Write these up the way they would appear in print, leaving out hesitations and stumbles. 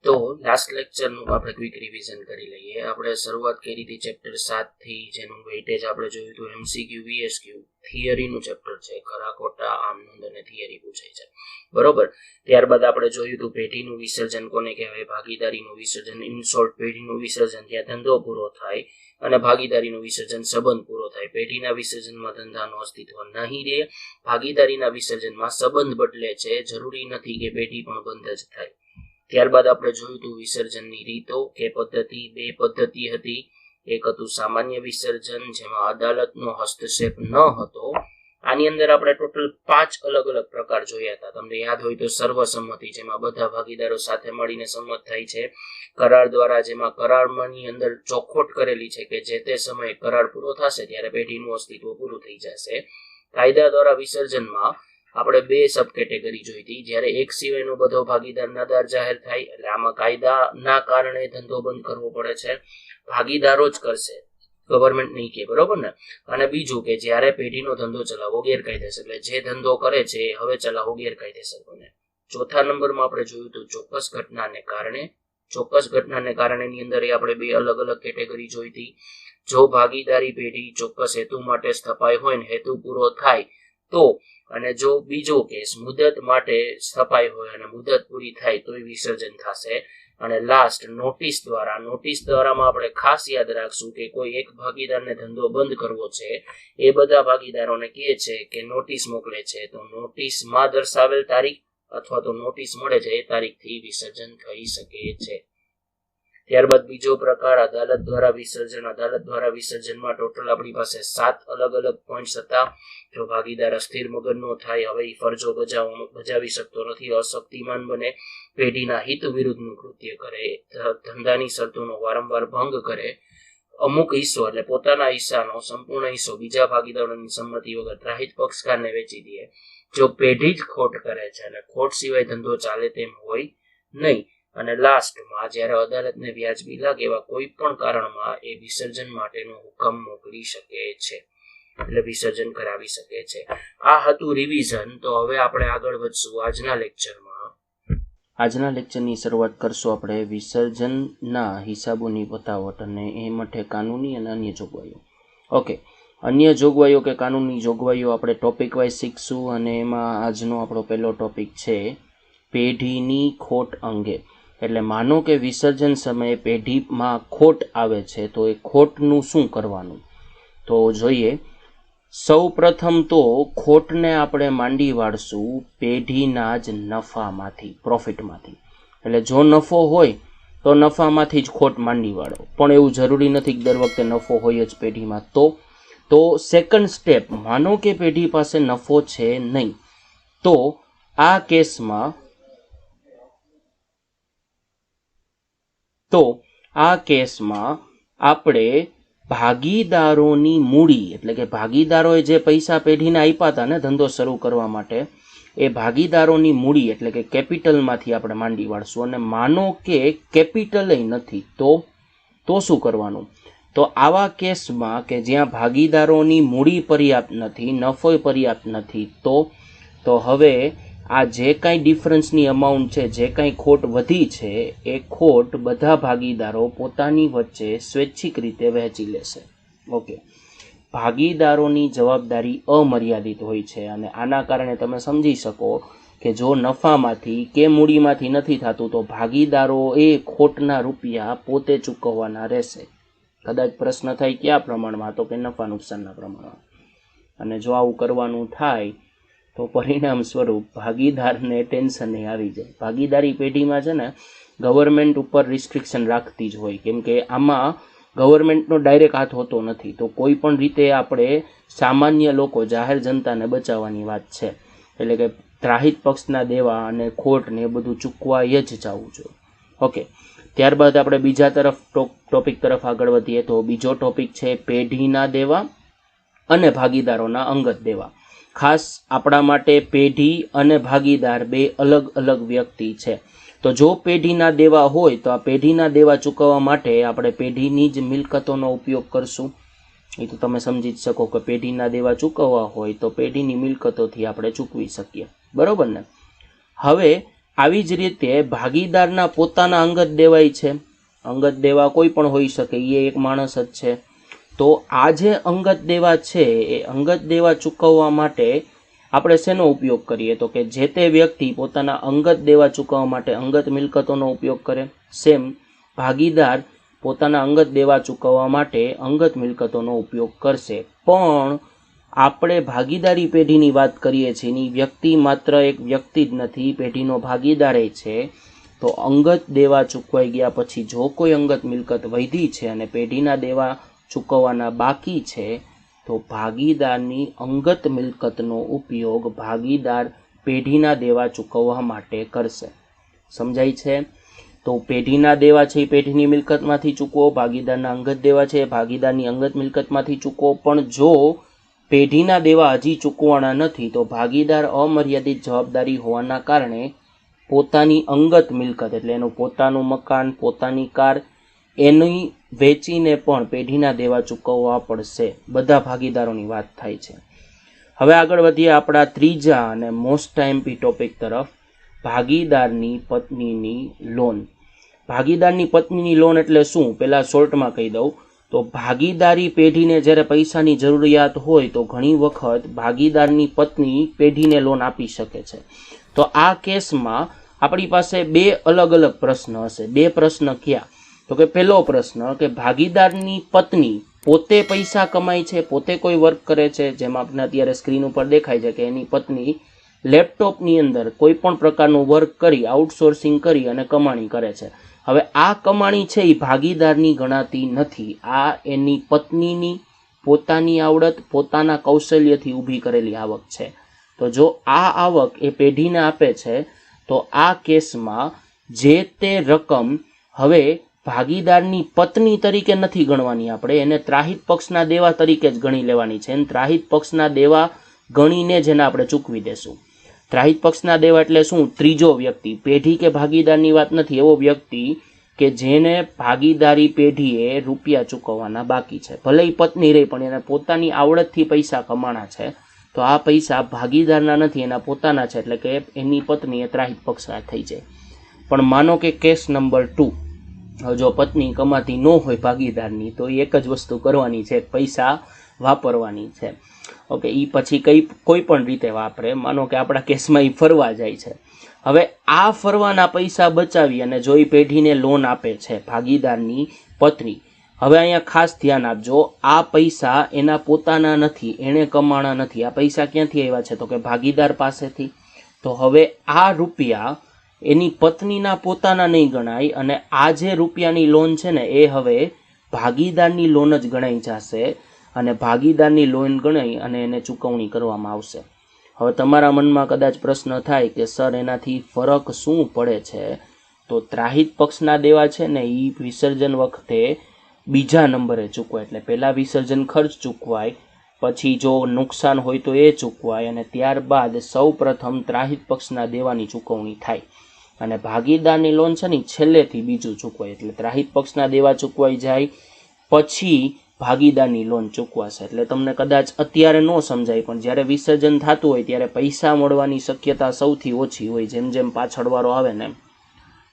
તો લાસ્ટ લેક્ચરનું આપણે quick revision કરી લઈએ. આપણે શરૂઆત કરી હતી ચેપ્ટર 7 થી, જેનું વેઇટેજ આપણે જોયું હતું એમસીક્યુ વીએસક્યુ થિયરીનું ચેપ્ટર છે, ખરા ખોટા આમ નોંધ અને થિયરી પૂછાય છે, બરોબર. ત્યારબાદ આપણે જોયું હતું પેઢીનું વિસર્જન કોને કહેવાય, ભાગીદારીનું વિસર્જન, ઇન શોર્ટ પેઢીનું વિસર્જન જ્યાં ધંધો પૂરો થાય અને ભાગીદારીનું વિસર્જન સંબંધ પૂરો થાય. પેઢીના વિસર્જનમાં ધંધાનું અસ્તિત્વ નહીં રહે, ભાગીદારીના વિસર્જનમાં સંબંધ બદલે છે, જરૂરી નથી કે પેઢી પણ બંધ જ થાય. ત્યારબાદ આપણે જોયું હતું વિસર્જનની રીતો કે પદ્ધતિ. બે પદ્ધતિ હતી. એક હતું સામાન્ય વિસર્જન, જેમાં અદાલતનો હસ્તક્ષેપ ન હતો. આની અંદર આપણે ટોટલ 5 અલગ અલગ પ્રકાર જોયા હતા. તમને યાદ હોય તો સર્વસંમતિ, જેમાં બધા ભાગીદારો સાથે મળીને સંમત થાય છે. કરાર દ્વારા, જેમાં કરારની અંદર ચોખવટ કરેલી છે કે જે તે સમયે કરાર પૂરો થશે ત્યારે પેઢીનું અસ્તિત્વ પૂરું થઈ જશે. કાયદા દ્વારા વિસર્જનમાં આપણે 2 સબ કેટેગરી જોઈ હતી. જ્યારે એક સિવાયનો બધો ભાગીદાર નાદાર જાહેર થાય, એટલે આમાં કાયદાના કારણે ધંધો બંધ કરવો પડે છે, ભાગીદારો જ કરશે, ગવર્મેન્ટ નહીં કે, બરોબર ને. અને બીજું કે જ્યારે પેઢીનો ધંધો ચલાવવો ગેરકાયદેસર, એટલે જે ધંધો કરે છે હવે ચલાવવો ગેરકાયદેસર બને. ચોથા નંબરમાં આપણે જોયું હતું ચોક્કસ ઘટનાને કારણે. ચોક્કસ ઘટનાને કારણેની અંદર આપણે 2 અલગ અલગ કેટેગરી જોઈ હતી. જો ભાગીદારી પેઢી ચોક્કસ હેતુ માટે સ્થપાઈ હોય ને હેતુ પૂરો થાય તો, અને જો બીજો કેસ મુદત માટે સ્થપાઈ હોય અને મુદત પૂરી થાય તો વિસર્જન થશે. અને લાસ્ટ નોટિસ દ્વારા. નોટિસ દ્વારામાં આપણે ખાસ યાદ રાખશું કે કોઈ એક ભાગીદારને ધંધો બંધ કરવો છે, એ બધા ભાગીદારોને કહે છે કે નોટિસ મોકલે છે, તો નોટિસમાં દર્શાવેલ તારીખ અથવા તો નોટિસ મળે છે એ તારીખથી વિસર્જન થઈ શકે છે. ત્યારબાદ બીજો પ્રકાર અદાલત દ્વારા વિસર્જન. અદાલત દ્વારા વિસર્જનમાં ટોટલ આપણી પાસે 7 અલગ અલગ પોઈન્ટ્સ હતા. જો ભાગીદાર અસ્થિર મગજનો થાય, હવે એ ફરજો બજાવી શકતો નથી, અશક્તિમાન બને, પેઢીના હિત વિરુદ્ધનું કૃત્ય કરે, ધંધાની શરતોનો વારંવાર ભંગ કરે, અમુક હિસ્સો એટલે પોતાના હિસ્સાનો સંપૂર્ણ હિસ્સો બીજા ભાગીદારોની સંમતિ વગર ત્રાહિત પક્ષકારને વેચી દે, જો પેઢી જ ખોટ કરે છે અને ખોટ સિવાય ધંધો ચાલે તેમ હોય નહીં, અને લાસ્ટમાં જ્યારે અદાલતને વ્યાજબી લાગે એવા કોઈ પણ કારણમાં એ વિસર્જન માટેનો હુકમ મોકલી શકે છે, એટલે વિસર્જન કરાવી શકે છે. આ હતું રિવિઝન. તો હવે આપણે આગળ વધશું આજના લેક્ચરમાં. આજના લેક્ચરની શરૂઆત કરશું આપણે વિસર્જનના હિસાબોની વતાવટ અને એ માટે કાનૂની અને અન્ય જોગવાઈઓ. ઓકે, અન્ય જોગવાઈઓ કે કાનૂની જોગવાઈઓ આપણે ટોપિક વાઇઝ શીખશું, અને એમાં આજનો આપણો પહેલો ટોપિક છે પેઢીની ખોટ અંગે. એટલે માનો કે વિસર્જન સમયે પેઢીમાં ખોટ આવે છે, તો એ ખોટનું શું કરવાનું. તો જોઈએ, સૌ પ્રથમ તો ખોટને આપણે માંડી વાળશું પેઢીના જ નફામાંથી, પ્રોફિટમાંથી. એટલે જો નફો હોય તો નફામાંથી જ ખોટ માંડી વાળો, પણ એવું જરૂરી નથી કે દર વખતે નફો હોય જ પેઢીમાં. તો સેકન્ડ સ્ટેપ, માનો કે પેઢી પાસે નફો છે નહીં, તો આ કેસમાં આપણે ભાગીદારોની મૂડી, એટલે કે ભાગીદારોએ જે પૈસા પેઢીને આપ્યા હતા ને ધંધો શરૂ કરવા માટે, એ ભાગીદારોની મૂડી એટલે કે કેપિટલમાંથી આપણે માંડી વાળશું. અને માનો કે કેપિટલ નથી, તો શું કરવાનું. તો આવા કેસમાં કે જ્યાં ભાગીદારોની મૂડી પર્યાપ્ત નથી, નફો પર્યાપ્ત નથી, તો હવે આ જે કાંઈ ડિફરન્સની અમાઉન્ટ છે, જે કાંઈ ખોટ વધી છે, એ ખોટ બધા ભાગીદારો પોતાની વચ્ચે સ્વૈચ્છિક રીતે વહેંચી લેશે. ઓકે, ભાગીદારોની જવાબદારી અમર્યાદિત હોય છે, અને આના કારણે તમે સમજી શકો કે જો નફામાંથી કે મૂડીમાંથી નથી થતું, તો ભાગીદારો એ ખોટના રૂપિયા પોતે ચૂકવવાના રહેશે. કદાચ પ્રશ્ન થાય કયા પ્રમાણમાં, તો કે નફા નુકસાનના પ્રમાણમાં. અને જો આવું કરવાનું થાય તો પરિણામ સ્વરૂપ ભાગીદારને ટેન્શન આવી જાય. ભાગીદારી પેઢીમાં છે ને ગવર્મેન્ટ ઉપર રિસ્ટ્રિક્શન રાખતી જ હોય, કેમ કે આમાં ગવર્મેન્ટનો ડાયરેક્ટ હાથ હોતો નથી. તો કોઈ પણ રીતે આપણે સામાન્ય લોકો, જાહેર જનતાને બચાવવાની વાત છે. એટલે કે ત્રાહિત પક્ષના દેવા અને ખોટ ને એ બધું ચૂકવાય જ જવું જોઈએ. ઓકે, ત્યારબાદ આપણે બીજા ટોપિક તરફ આગળ વધીએ. તો બીજો ટોપિક છે પેઢીના દેવા અને ભાગીદારોના અંગત દેવા. ખાસ આપણા માટે પેઢી અને ભાગીદાર 2 અલગ અલગ વ્યક્તિ છે. તો જો પેઢીના દેવા હોય તો આ પેઢીના દેવા ચૂકવવા માટે આપણે પેઢીની જ મિલકતોનો ઉપયોગ કરશું. એ તો તમે સમજી જ શકો કે પેઢીના દેવા ચૂકવવા હોય તો પેઢીની મિલકતોથી આપણે ચૂકવી શકીએ, બરોબર ને. હવે આવી જ રીતે ભાગીદારના પોતાના અંગત દેવાય છે. અંગત દેવા કોઈ પણ હોઈ શકે, એ એક માણસ જ છે. તો આ જે અંગત દેવા છે એ અંગત દેવા ચૂકવવા માટે આપણે શેનો ઉપયોગ કરીએ? તો કે જે તે વ્યક્તિ પોતાના અંગત દેવા ચૂકવવા માટે અંગત મિલકતોનો ઉપયોગ કરે. સેમ ભાગીદાર પોતાના અંગત દેવા ચૂકવવા માટે અંગત મિલકતોનો ઉપયોગ કરશે. પણ આપણે ભાગીદારી પેઢીની વાત કરીએ છીએ, એની વ્યક્તિ માત્ર એક વ્યક્તિ જ નથી, પેઢીનો ભાગીદાર છે. તો અંગત દેવા ચૂકવાઈ ગયા પછી જો કોઈ અંગત મિલકત વધી છે અને પેઢીના દેવા ચૂકવવાના બાકી છે, તો ભાગીદારની અંગત મિલકતનો ઉપયોગ ભાગીદાર પેઢીના દેવા ચૂકવવા માટે કરશે. સમજાય છે? તો પેઢીના દેવા છે એ પેઢીની મિલકતમાંથી ચૂકવો, ભાગીદારના અંગત દેવા છે એ ભાગીદારની અંગત મિલકતમાંથી ચૂકવો. પણ જો પેઢીના દેવા હજી ચૂકવાના નથી, તો ભાગીદાર અમર્યાદિત જવાબદારી હોવાના કારણે પોતાની અંગત મિલકત એટલે એનું પોતાનું મકાન, પોતાની કાર, એની વેચીને પણ પેઢીના દેવા ચૂકવવા પડશે. બધા ભાગીદારોની વાત થાય છે. હવે આગળ વધીએ આપણા ત્રીજા અને મોસ્ટ એમ્પી ટોપિક તરફ, ભાગીદારની પત્નીની લોન. ભાગીદારની પત્નીની લોન એટલે શું? પહેલાં શોર્ટમાં કહી દઉં તો ભાગીદારી પેઢીને જ્યારે પૈસાની જરૂરિયાત હોય તો ઘણી વખત ભાગીદારની પત્ની પેઢીને લોન આપી શકે છે. તો આ કેસમાં આપણી પાસે બે અલગ અલગ પ્રશ્ન હશે. બે પ્રશ્ન કયા? તો કે પહેલો પ્રશ્ન કે ભાગીદારની પત્ની પોતે પૈસા કમાય છે, પોતે કોઈ વર્ક કરે છે, જેમ આપણે અત્યારે સ્ક્રીન ઉપર દેખાય છે કે એની પત્ની લેપટોપની અંદર કોઈ પણ પ્રકારનું વર્ક કરી, આઉટસોર્સિંગ કરી અને કમાણી કરે છે. હવે આ કમાણી છે એ ભાગીદારની ગણાતી નથી. આ એની પત્નીની પોતાની આવડત, પોતાના કૌશલ્યથી ઊભી કરેલી આવક છે. તો જો આ આવક એ પેઢીને આપે છે તો આ કેસમાં જે તે રકમ હવે ભાગીદારની પત્ની તરીકે નથી ગણવાની, આપણે એને ત્રાહિત પક્ષના દેવા તરીકે જ ગણી લેવાની છે. ત્રાહિત પક્ષના દેવા ગણીને જ એને આપણે ચૂકવી દેશું. ત્રાહિત પક્ષના દેવા એટલે શું? ત્રીજો વ્યક્તિ, પેઢી કે ભાગીદારની વાત નથી, એવો વ્યક્તિ કે જેને ભાગીદારી પેઢીએ રૂપિયા ચૂકવવાના બાકી છે. ભલે એ પત્ની રહી પણ એને પોતાની આવડતથી પૈસા કમાણા છે, તો આ પૈસા ભાગીદારના નથી, એના પોતાના છે. એટલે કે એની પત્ની એ ત્રાહિત પક્ષના થઈ જાય. પણ માનો કે કેસ નંબર 2, જો પત્ની કમાતી ન હોય ભાગીદારની, તો એક જ વસ્તુ કરવાની છે, પૈસા વાપરવાની છે. ઓકે, એ પછી કોઈ પણ રીતે વાપરે. માનો કે આપણા કેસમાં એ ફરવા જાય છે. હવે આ ફરવાના પૈસા બચાવી અને જો એ પેઢીને લોન આપે છે ભાગીદારની પત્ની, હવે અહીંયા ખાસ ધ્યાન આપજો, આ પૈસા એના પોતાના નથી, એણે કમાણા નથી. આ પૈસા ક્યાંથી આવ્યા છે? તો કે ભાગીદાર પાસેથી. તો હવે આ રૂપિયા એની પત્નીના પોતાના નહીં ગણાય અને આ જે રૂપિયાની લોન છે ને એ હવે ભાગીદારની લોન જ ગણાઈ જશે અને ભાગીદારની લોન ગણાઈ અને એને ચૂકવણી કરવામાં આવશે. હવે તમારા મનમાં કદાચ પ્રશ્ન થાય કે સર એનાથી ફરક શું પડે છે? તો ત્રાહિત પક્ષના દેવા છે ને એ વિસર્જન વખતે બીજા નંબરે ચૂકવાય. એટલે પહેલાં વિસર્જન ખર્ચ ચૂકવાય, પછી જો નુકસાન હોય તો એ ચૂકવાય અને ત્યારબાદ સૌ પ્રથમ ત્રાહિત પક્ષના દેવાની ચૂકવણી થાય. અને ભાગીદારની લોન છે ને છેલ્લેથી બીજું ચૂકવાય. એટલે ત્રાહિત પક્ષના દેવા ચૂકવાઈ જાય પછી ભાગીદારની લોન ચૂકવાશે. એટલે તમને કદાચ અત્યારે ન સમજાય, પણ જ્યારે વિસર્જન થતું હોય ત્યારે પૈસા મળવાની શક્યતા સૌથી ઓછી હોય, જેમ જેમ પાછળવાળો આવે ને.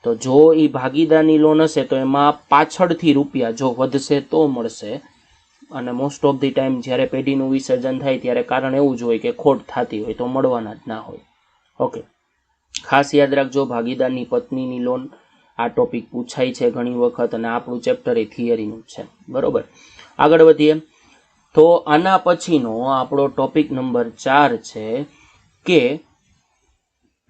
તો જો એ ભાગીદારની લોન હશે તો એમાં પાછળથી રૂપિયા જો વધશે તો મળશે, અને મોસ્ટ ઓફ ધી ટાઈમ જ્યારે પેઢીનું વિસર્જન થાય ત્યારે કારણ એવું જ હોય કે ખોટ થતી હોય તો મળવાના જ ના હોય. ઓકે, ખાસ યાદ રાખજો, ભાગીદારની પત્નીની લોન આ ટોપિક પૂછાય છે ઘણી વખત અને આપણું ચેપ્ટર એ થિયરીનું છે. બરોબર, આગળ વધીએ. તો આના પછીનો આપણો ટોપિક નંબર 4 છે કે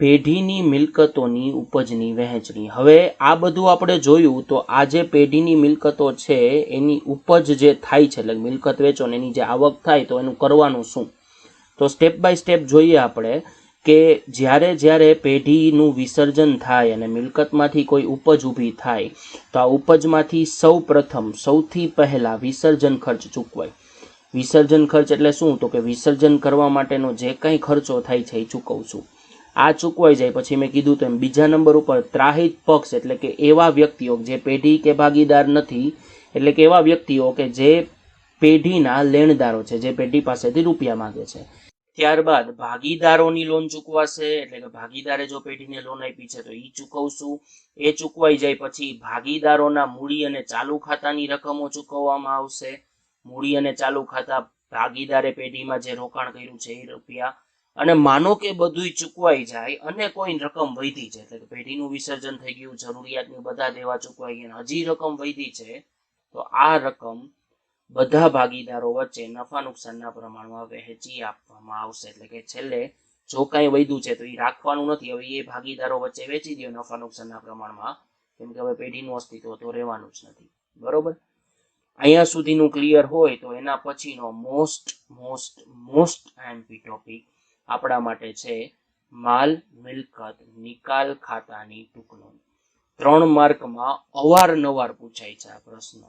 પેઢીની મિલકતોની ઉપજની વહેંચણી. હવે આ બધું આપણે જોયું તો આ જે પેઢીની મિલકતો છે એની ઉપજ જે થાય છે, એટલે મિલકત વેચો ને એની જે આવક થાય તો એનું કરવાનું શું? તો સ્ટેપ બાય સ્ટેપ જોઈએ આપણે કે જ્યારે પેઢીનું વિસર્જન થાય અને મિલકતમાંથી કોઈ ઉપજ ઊભી થાય તો આ ઉપજમાંથી સૌથી પહેલાં વિસર્જન ખર્ચ ચૂકવાય. વિસર્જન ખર્ચ એટલે શું? તો કે વિસર્જન કરવા માટેનો જે કંઈ ખર્ચો થાય છે એ ચૂકવશું. આ ચૂકવાઈ જાય પછી મેં કીધું તેમ બીજા નંબર ઉપર ત્રાહિત પક્ષ એટલે કે એવા વ્યક્તિઓ જે પેઢી કે ભાગીદાર નથી, એટલે કે એવા વ્યક્તિઓ કે જે પેઢીના લેણદારો છે, જે પેઢી પાસેથી રૂપિયા માંગે છે. ત્યારબાદ ભાગીદારોની લોન ચૂકવાશે, એટલે કે ભાગીદારે જો પેઢીને લોન આપી છે તો એ ચૂકવશું. એ ચૂકવાઈ જાય પછી ભાગીદારોના મૂડી અને ચાલુ ખાતાની રકમો ચૂકવવામાં આવશે. મૂડી અને ચાલુ ખાતા ભાગીદારે પેઢીમાં જે રોકાણ કર્યું છે એ રૂપિયા. અને માનો કે બધું ચૂકવાઈ જાય અને કોઈ રકમ વધી છે, એટલે કે પેઢીનું વિસર્જન થઈ ગયું, જરૂરિયાતની બધા દેવા ચૂકવાઈ ગયા, હજી રકમ વધી છે, તો આ રકમ બધા ભાગીદારો વચ્ચે નફા નુકસાનના પ્રમાણમાં વહેંચી આપવામાં આવશે. એટલે કે છેલ્લે જો કાંઈ વધ્યું છે તો એ રાખવાનું નથી, હવે એ ભાગીદારો વચ્ચે વેચી દો નફા નુકસાનના પ્રમાણમાં, કેમ કે હવે પેઢીનું અસ્તિત્વ તો રહેવાનું જ નથી. બરોબર, અહીંયા સુધીનું ક્લિયર હોય તો એના પછીનો મોસ્ટ એમપી ટોપિક આપણા માટે છે માલ મિલકત નિકાલ ખાતાની ટૂંક નોંધ. 3 માર્કમાં અવારનવાર પૂછાય છે આ પ્રશ્ન.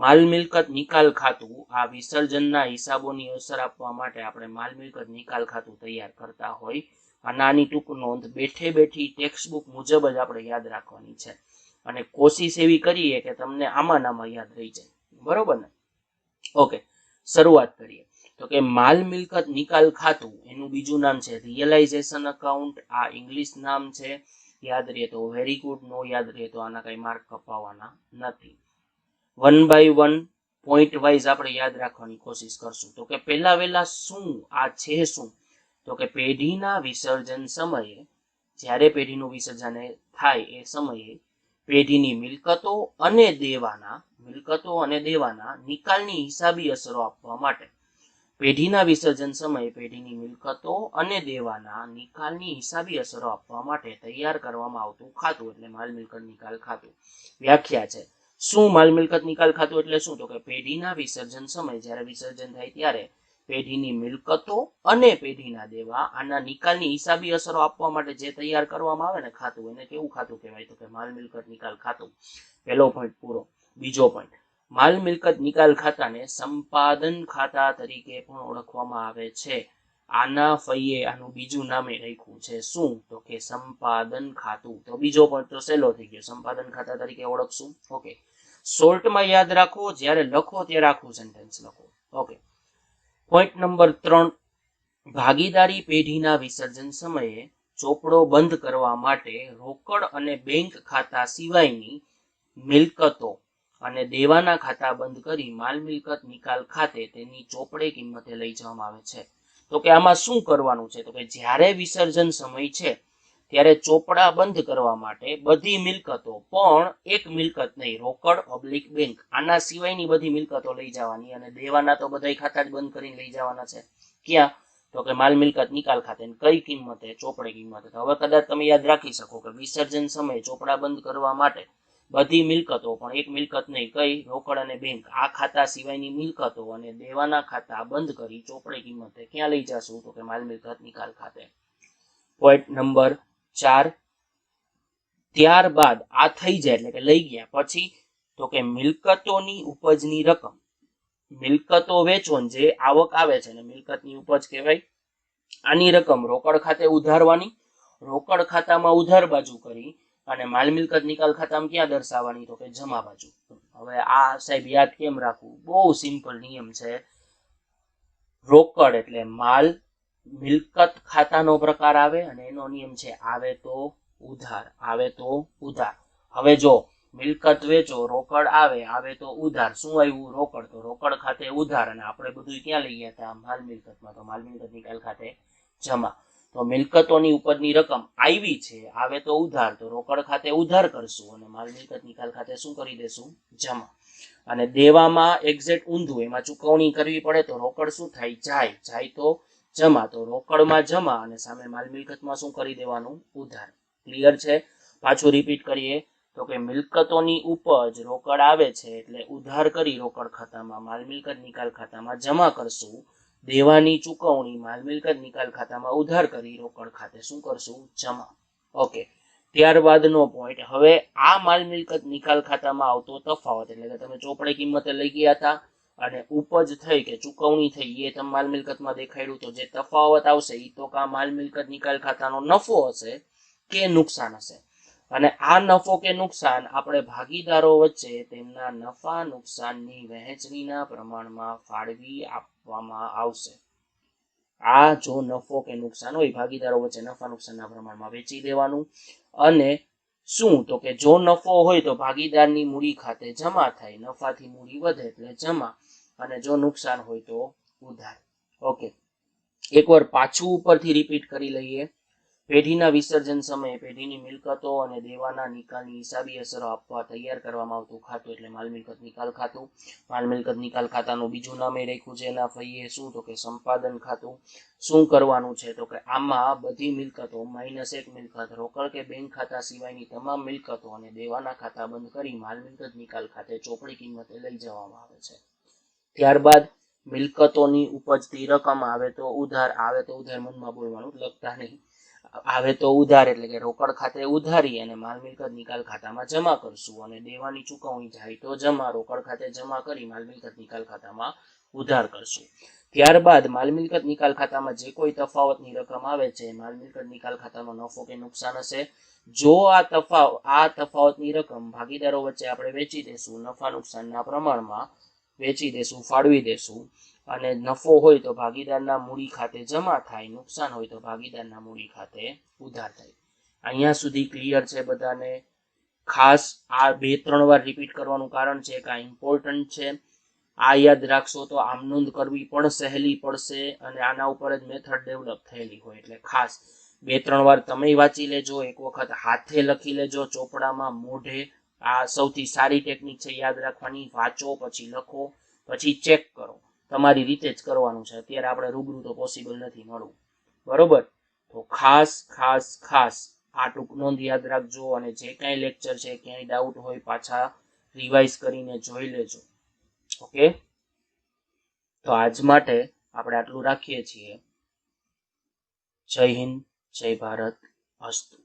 માલ મિલકત નિકાલ ખાતું, આ વિસર્જનના હિસાબોની અસર આપવા માટે આપણે માલ મિલકત નિકાલ ખાતું તૈયાર કરતા હોય. અને આની ટૂંક નોંધ બેઠે બેઠી ટેક્સ્ટ બુક મુજબ જ આપણે યાદ રાખવાની છે, અને કોશિશ એવી કરીએ કે તમને આમાં યાદ રહી જાય. બરોબર ને? ઓકે, શરૂઆત કરીએ. તો કે માલ મિલકત નિકાલ ખાતું, એનું બીજું નામ છે રિયલાઇઝેશન અકાઉન્ટ. આ ઇંગ્લિશ નામ છે, યાદ રહે તો વેરી ગુડ, નો યાદ રહે તો આના કઈ માર્ક કપાવવાના નથી. 1 by 1 પોઈન્ટ વાઇઝ આપણે યાદ રાખવાની કોશિશ કરશું. તો કે પહેલા વહેલા શું આ છે શું? તો કે પેઢીના વિસર્જન સમયે, જ્યારે પેઢીનું વિસર્જન થાય એ સમયે પેઢીની મિલકતો અને દેવાના નિકાલની હિસાબી અસરો આપવા માટે, પેઢીના વિસર્જન સમયે પેઢીની મિલકતો અને દેવાના નિકાલની હિસાબી અસરો આપવા માટે તૈયાર કરવામાં આવતું ખાતું એટલે માલ મિલકત નિકાલ ખાતું. વ્યાખ્યા છે. શું માલ મિલકત નિકાલ ખાતું એટલે શું? તો કે પેઢીના વિસર્જન સમયે, જ્યારે વિસર્જન થાય ત્યારે પેઢીની મિલકતો અને પેઢીના દેવા આના નિકાલની હિસાબી અસરો આપવા માટે જે તૈયાર કરવામાં આવે ને ખાતું, એને કેવું ખાતું કહેવાય? તો કે માલ મિલકત નિકાલ ખાતું. પહેલો પોઈન્ટ પૂરો. બીજો પોઈન્ટ, માલ મિલકત નિકાલ ખાતાને સંપાદન ખાતા તરીકે પણ ઓળખવામાં આવે છે. આના ફઈએ આનું બીજું નામે રાખ્યું છે શું? તો કે સંપાદન ખાતું. તો બીજો પોઈન્ટ તો સહેલો થઈ ગયો, સંપાદન ખાતા તરીકે ઓળખશું. ઓકે, શોર્ટમાં યાદ રાખો, જ્યારે લખો ત્યારે આખું સેન્ટેન્સ લખો. ઓકે, પોઈન્ટ નંબર 3, ભાગીદારી પેઢીના વિસર્જન સમયે ચોપડો બંધ કરવા માટે રોકડ અને બેંક ખાતા સિવાયની મિલકતો અને દેવાના ખાતા બંધ કરી માલ મિલકત નિકાલ ખાતે તેની ચોપડે કિંમતે લઈ જવામાં આવે છે. તો કે આમાં શું કરવાનું છે? તો કે જ્યારે વિસર્જન સમય છે ત્યારે ચોપડા બંધ કરવા માટે બધી મિલકતો, પણ એક મિલકત નહીં, રોકડ ઓબ્લિક બેંક, આના સિવાયની બધી મિલકતો લઈ જવાની, અને દેવાના તો બધા ખાતા જ બંધ કરીને લઈ જવાના છે. ક્યાં? તો કે માલ મિલકત નિકાલ ખાતે. કઈ કિંમતે? ચોપડે કિંમતે. તો હવે કદાચ તમે યાદ રાખી શકો કે વિસર્જન સમયે ચોપડા બંધ કરવા માટે બધી મિલકતો, પણ એક મિલકત નહીં, કઈ? રોકડ અને બેંક, આ ખાતા સિવાયની મિલકતો અને દેવાના ખાતા બંધ કરી ચોપડે કિંમતે ક્યાં લઈ જશું? તો કે માલ મિલકત નિકાલ ખાતે. પોઈન્ટ નંબર 4, ત્યારબાદ આ થઈ જાય એટલે કે લઈ ગયા પછી, તો કે મિલકતોની ઉપજની રકમ, મિલકતો વેચો જે આવક આવે છે ને મિલકતની ઉપજ કહેવાય, આની રકમ રોકડ ખાતે ઉધારવાની, રોકડ ખાતામાં ઉધાર બાજુ કરી અને માલ મિલકત નિકાલ ખાતામાં ક્યાં દર્શાવવાની? તો કે જમા બાજુ. હવે આ સાહેબ યાદ કેમ રાખવું? બહુ સિમ્પલ નિયમ છે. રોકડ એટલે માલ, મિલકત ખાતાનો પ્રકાર આવે અને એનો નિયમ છે આવે તો ઉધાર, આવે તો ઉધાર. હવે જો મિલકત વેચો, રોકડ આવે તો ઉધાર. શું આવ્યું? રોકડ. તો રોકડ ખાતે ઉધાર, અને આપણે બધું ક્યાં લઈ ગયા હતા? માલ મિલકતમાં. તો માલ મિલકત નિકાલ ખાતે જમા. તો મિલકતોની ઉપજની રકમ આવી છે, આવે તો ઉધાર, તો રોકડ ખાતે ઉધાર કરશું અને માલ મિલકત નિકાલ ખાતે શું કરી દેશું? જમા. અને દેવામાં એક્ઝેક્ટ ઊંધું, એમાં ચૂકવણી કરવી પડે તો રોકડ શું થાય? જાય તો જમા. તો રોકડમાં જમા અને સામે માલ મિલકતમાં શું કરી દેવાનું? ઉધાર. ક્લિયર છે? પાછું રિપીટ કરીએ તો કે મિલકતોની ઉપજ રોકડ આવે છે એટલે ઉધાર કરી રોકડ ખાતામાં, માલ મિલકત નિકાલ ખાતામાં જમા કરશું. દેવાની ચૂકવણી માલ મિલકત નિકાલ ખાતામાં ઉધાર કરી રોકડ ખાતે શું કરશું? જમા. ઓકે, ત્યારબાદનો પોઈન્ટ, હવે આ માલ મિલકત નિકાલ ખાતામાં આવતો તફાવત, એટલે કે તમે ચોપડે કિંમતે લઈ ગયા હતા અને ઉપજ થઈ કે ચૂકવણી થઈ એ તમે માલ મિલકતમાં દેખાડ્યું, તો જે તફાવત આવશે એ તો કા માલ મિલકત નિકાલ ખાતાનો નફો હશે કે નુકસાન હશે. અને આ નફો કે નુકસાન આપણે ભાગીદારો વચ્ચે તેમના નફા નુકસાનની વહેંચણીના પ્રમાણમાં ફાળવી આપવામાં આવશે. આ જો નફો કે નુકસાન હોય ભાગીદારો વચ્ચે નફા નુકસાનના પ્રમાણમાં વેચી દેવાનું. અને શું તો કે જો નફો હોય તો ભાગીદારની મૂડી ખાતે જમા થાય, નફાથી મૂડી વધે એટલે જમા, અને જો નુકસાન હોય તો ઉધાર. ઓકે, એકવાર પાછું ઉપરથી રિપીટ કરી લઈએ. પેઢીના વિસર્જન સમયે પેઢીની મિલકતો અને દેવાના નિકાલની હિસાબી અસરો આપવા તૈયાર કરવામાં આવતું ખાતું એટલે માલ મિલકત નિકાલ ખાતું. માલ મિલકત નિકાલ ખાતાનું બીજું નામ એ રાખ્યું છે એના ફઈએ શું તો કે સંપાદન ખાતું. શું કરવાનું છે તો કે આમાં બધી મિલકતો -1 મિલકત રોકડ કે બેંક ખાતા સિવાયની તમામ મિલકતો અને દેવાના ખાતા બંધ કરી માલ મિલકત નિકાલ ખાતે ચોપડી કિંમતે લઈ જવામાં આવે છે. ત્યારબાદ મિલકતોની ઉપજતી રકમ આવે તો ઉધાર, આવે તો ઉધાર મનમાં બોલવાનું, લખતા નહીં, આવે તો ઉધાર એટલે કે રોકડ ખાતે ઉધારી અને માલ મિલકત નિકાલ ખાતામાં જમા કરશું, અને દેવાની ચૂકવણી જાય તો જમા, રોકડ ખાતે જમા કરી માલ મિલકત નિકાલ ખાતામાં ઉધાર કરશું. ત્યારબાદ માલ મિલકત નિકાલ ખાતામાં જે કોઈ તફાવતની રકમ આવે છે માલ મિલકત નિકાલ ખાતામાં નફો કે નુકસાન હશે. જો આ તફાવતની રકમ ભાગીદારો વચ્ચે આપણે વેચી દેશું, નફા નુકસાનના પ્રમાણમાં વેચી દેશું, ફાળવી દેશું, અને નફો હોય તો ભાગીદારના મૂડી ખાતે જમા થાય, નુકસાન હોય તો ભાગીદારના મૂડી ખાતે ઉધાર થાય. અહીંયા સુધી ક્લિયર છે બધાને? ખાસ આ 2-3 વાર રિપીટ કરવાનું કારણ છે કે આ ઇમ્પોર્ટન્ટ છે. આ યાદ રાખશો તો આમ નોંધ કરવી પણ સહેલી પડશે, અને આના ઉપર જ મેથડ ડેવલપ થયેલી હોય. એટલે ખાસ 2-3 વાર તમે વાંચી લેજો, એક વખત હાથે લખી લેજો ચોપડામાં, મોઢે. આ સૌથી સારી ટેકનિક છે યાદ રાખવાની. વાંચો, પછી લખો, પછી ચેક કરો. તમારી રીતે જ કરવાનું છે. અત્યારે આપણે રૂબરૂ તો પોસિબલ નથી મળવું, બરોબર? તો ખાસ ખાસ ખાસ આ ટૂંક નોંધ યાદ રાખજો, અને જે કાંઈ લેક્ચર છે ક્યાંય ડાઉટ હોય પાછા રિવાઇઝ કરીને જોઈ લેજો. ઓકે, તો આજ માટે આપણે આટલું રાખીએ છીએ. જય હિન્દ, જય ભારત, અસ્તુ.